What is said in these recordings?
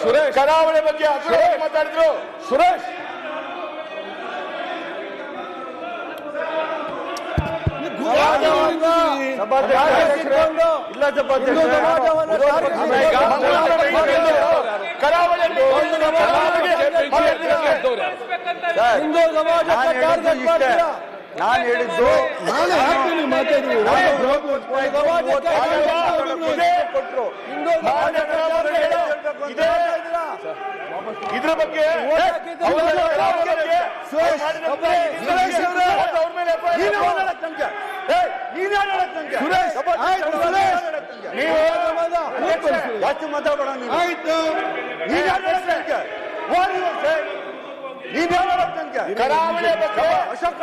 ಸುರೇಶ್ ಕರಾವಳಿ ಬಗ್ಗೆ ಮಾತಾಡಿದ್ರು. ಸುರೇಶ್ ನಾನು ಹೇಳಿದ್ದು ಇದ್ರ ಬಗ್ಗೆ ಜಾಸ್ತಿ ಮಾತಾಡೋಣ. ಆಯ್ತು ಕರಾವಳಿ ಅಶೋಕ್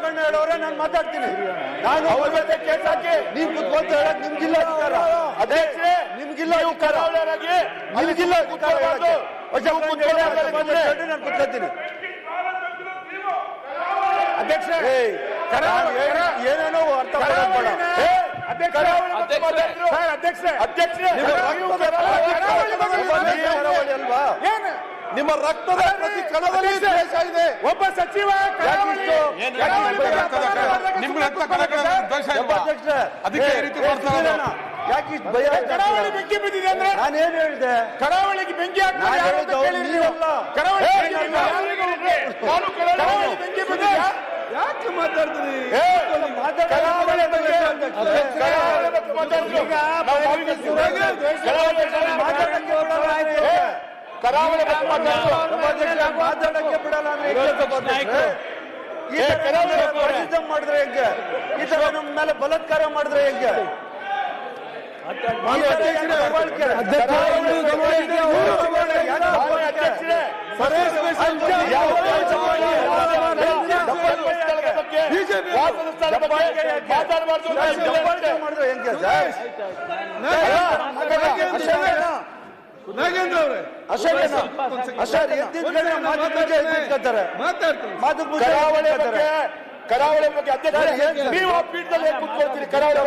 ಕಣ್ಣ ಹೇಳೋರೆ ನಾನು ಮಾತಾಡ್ತೀನಿ. ನಾನು ಅವ್ರ ಮೇಲೆ ಕೇಸ್ ಹಾಕಿ ನೀವು ಕುತ್ಕೊಂತ ಹೇಳಕ್ ನಿಮ್ಗಿಲ್ಲ ಅಧಿಕಾರ. ಅಧ್ಯಕ್ಷರೇ ನಿಮ್ಗಿಲ್ಲ ಕರಾವಳಿಯರಾಗಿ ನಿಮ್ಗಿಲ್ಲ ಅಧಿಕಾರ ಹೇಳಕ್ಕೆ. ಅಶೋಕ್ ನಾನು ಕುತ್ಕೊತೀನಿ. ಅಧ್ಯಕ್ಷರೇ ಏನೇನೋ ಅರ್ಥ ಮಾಡಬೇಡ. ನಿಮ್ಮ ರಕ್ತದ ಪ್ರತಿ ಕಣದಲ್ಲಿ ದ್ವೇಷ ಇದೆ. ಒಬ್ಬ ಸಚಿವ ನಿಮ್ಮ ರಕ್ತ ಅದಕ್ಕೆ ರೀತಿ ಮಾಡ್ತಾರೆ. ಯಾಕೆ ಭಯ? ಕರಾವಳಿ ಬೆಂಕಿ ಬಿದ್ದಿದೆ ಅಂದ್ರೆ ನಾನೇನು ಹೇಳಿದೆ? ಕರಾವಳಿಗೆ ಬೆಂಕಿ ಬೆಂಕಿ ಬಿದ್ದಿದೆ. ಯಾಕೆ ಮಾತಾಡ್ತೀರಿ? ಕರಾವಳಿ ಮಾತಾಡಕ್ಕೆ ಬಿಡಲ್ಲ ಮಾಡಿದ್ರೆ ಹೆಂಗೆ? ಈ ತರ ನಮ್ಮ ಮೇಲೆ ಬಲಾತ್ಕಾರ ಮಾಡಿದ್ರೆ ಹೆಂಗೆ? ನಾಗೇಂದ್ರ ಅವರೇ ಕರಾವಳಿ ಬಗ್ಗೆ ಅಧ್ಯಕ್ಷ ನೀವು ಆ ಪೀಠದಲ್ಲಿ ಕೂತ್ಕೊಳ್ತೀರಿ. ಕರಾವಳಿ